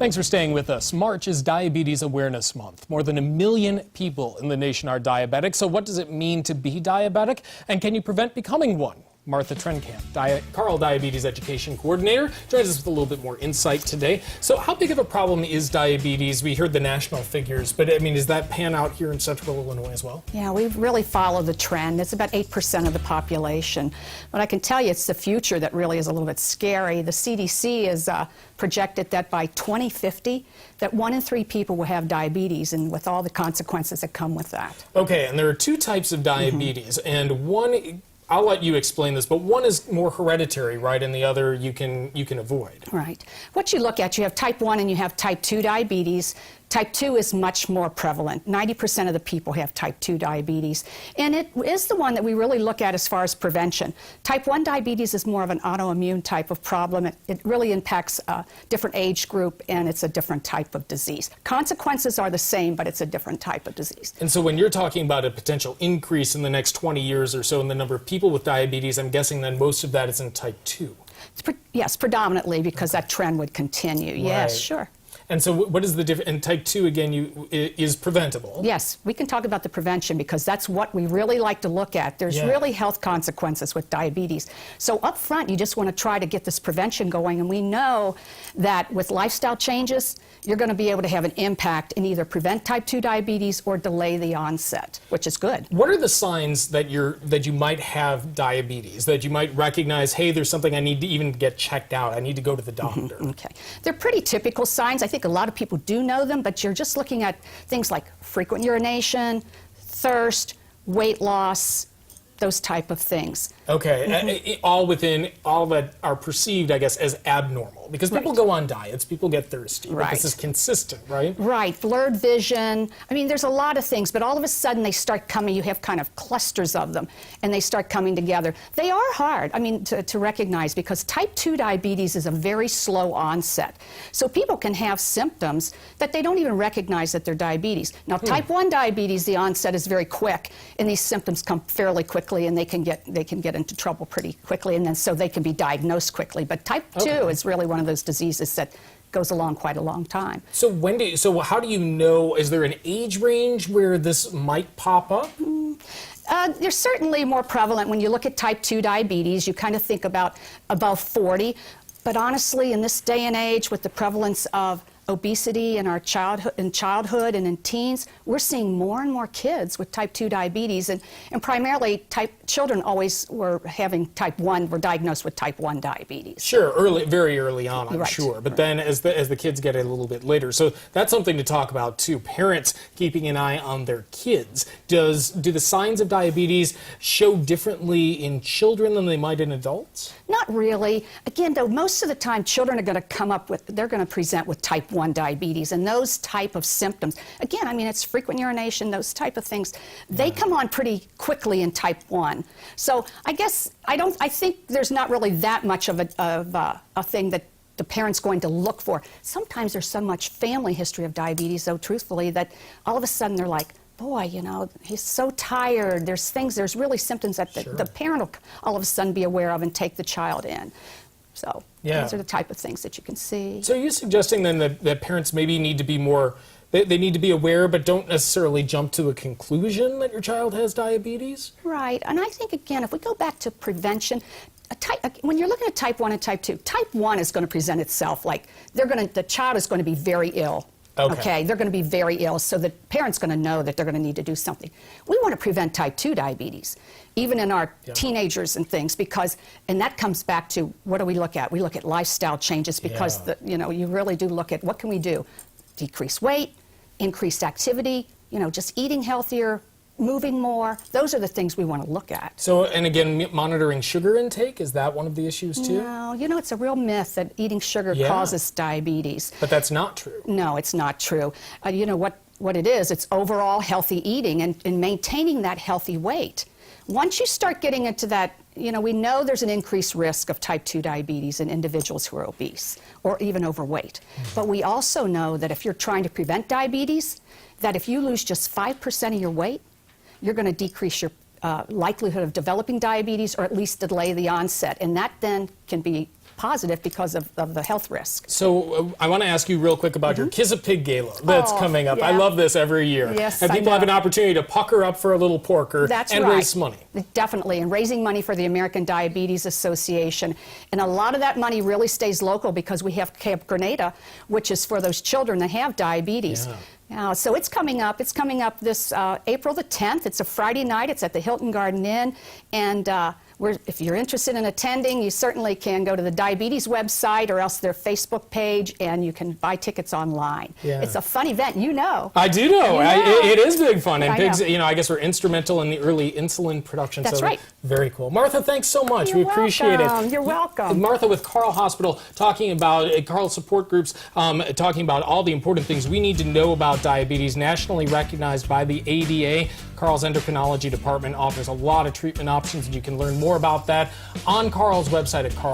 Thanks for staying with us. March is Diabetes Awareness Month. More than 1 million people in the nation are diabetic. So what does it mean to be diabetic? And can you prevent becoming one? Martha Trenkamp, Carle Diabetes Education Coordinator, joins us with a little bit more insight today. So how big of a problem is diabetes? We heard the national figures, but I mean, does that pan out here in Central Illinois as well? Yeah, we really follow the trend. It's about 8% of the population. But I can tell you it's the future that really is a little bit scary. The CDC has projected that by 2050, that 1 in 3 people will have diabetes, and with all the consequences that come with that. Okay, and there are 2 types of diabetes, and one, I'll let you explain this, but one is more hereditary, right, and the other you can avoid. Right. What you look at, you have type 1 and you have type 2 diabetes. Type 2 is much more prevalent. 90% of the people have type 2 diabetes. And it is the one that we really look at as far as prevention. Type 1 diabetes is more of an autoimmune type of problem. It really impacts a different age group, and it's a different type of disease. Consequences are the same, but it's a different type of disease. And so when you're talking about a potential increase in the next 20 years or so in the number of people with diabetes, I'm guessing then most of that is in type 2. Yes, predominantly, because that trend would continue. Right. Yes, sure. And so what is the difference? And type 2, again, is preventable. Yes, we can talk about the prevention because that's what we really like to look at. There's really health consequences with diabetes. So up front, you just want to try to get this prevention going. And we know that with lifestyle changes, you're going to be able to have an impact and either prevent type 2 diabetes or delay the onset, which is good. What are the signs that you might have diabetes, that you might recognize, hey, there's something I need to even get checked out, I need to go to the doctor? Okay. They're pretty typical signs. I think a lot of people do know them, but you're just looking at things like frequent urination, thirst, weight loss, those type of things. Okay, all that are perceived, I guess, as abnormal. Because people go on diets, people get thirsty. But this is consistent, right? Right, blurred vision. I mean, there's a lot of things, but all of a sudden they start coming, you have kind of clusters of them, and they start coming together. They are hard, I mean, to recognize, because type 2 diabetes is a very slow onset. So people can have symptoms that they don't even recognize that they're diabetes. Now, type 1 diabetes, the onset is very quick, and these symptoms come fairly quickly, and they can get into trouble pretty quickly, and then so they can be diagnosed quickly. But type 2 is really one of those diseases that goes along quite a long time. So how do you know, is there an age range where this might pop up? They're certainly more prevalent when you look at type 2 diabetes. You kind of think about above 40. But honestly, in this day and age, with the prevalence of obesity in our childhood and in teens, we're seeing more and more kids with type 2 diabetes, and primarily children always were having type 1, were diagnosed with type 1 diabetes. Sure, very early on, I'm sure. But then as the kids get it a little bit later. So that's something to talk about too. Parents keeping an eye on their kids. Do the signs of diabetes show differently in children than they might in adults? Not really. Again, though, most of the time children are going to present with type 1 diabetes, and those type of symptoms, again, I mean, it's frequent urination, those type of things, they come on pretty quickly in type 1. So I guess I think there's not really that much of a thing that the parent's going to look for. Sometimes there's so much family history of diabetes, though, truthfully, that all of a sudden they're like, boy, you know, he's so tired. There's really symptoms that the parent will all of a sudden be aware of and take the child in. So those are the type of things that you can see. So are you suggesting then that parents maybe need to be more, they need to be aware but don't necessarily jump to a conclusion that your child has diabetes? Right, and I think, again, if we go back to prevention, when you're looking at type 1 and type 2, type 1 is going to present itself like the child is going to be very ill. Okay, they're going to be very ill, so the parent's going to know that they're going to need to do something. We want to prevent type 2 diabetes, even in our teenagers and things, and that comes back to, what do we look at? We look at lifestyle changes because, you really do look at what can we do? Decrease weight, increased activity, just eating healthier, moving more. Those are the things we want to look at. So, and again, monitoring sugar intake, is that one of the issues too? No, it's a real myth that eating sugar causes diabetes. But that's not true. No, it's not true. What it is, it's overall healthy eating and maintaining that healthy weight. Once you start getting into that, we know there's an increased risk of type 2 diabetes in individuals who are obese or even overweight. But we also know that if you're trying to prevent diabetes, that if you lose just 5% of your weight, you're going to decrease your likelihood of developing diabetes, or at least delay the onset, and that then can be positive because of the health risk. So I want to ask you real quick about your Kiss a Pig Gala that's coming up. yeah. I love this every year. Yes, and I people have know. an opportunity to pucker up for a little porker That's and right. raise money. Definitely, and raising money for the American Diabetes Association. And a lot of that money really stays local because we have Camp Grenada, which is for those children that have diabetes. Yeah. So it's coming up. It's coming up this April the 10th. It's a Friday night. It's at the Hilton Garden Inn. And if you're interested in attending, you certainly can go to the diabetes website or else their Facebook page, and you can buy tickets online. Yeah. It's a fun event, you know. I do know. It is big fun. And I pigs, know. I guess, were instrumental in the early insulin production. That's so right. Very cool. Martha, thanks so much. You're we appreciate welcome. it. You're welcome. Martha with Carle Hospital talking about Carle support groups, talking about all the important things we need to know about diabetes, nationally recognized by the ADA. Carle's endocrinology department offers a lot of treatment options, and you can learn more about that on Carle's website at Carle.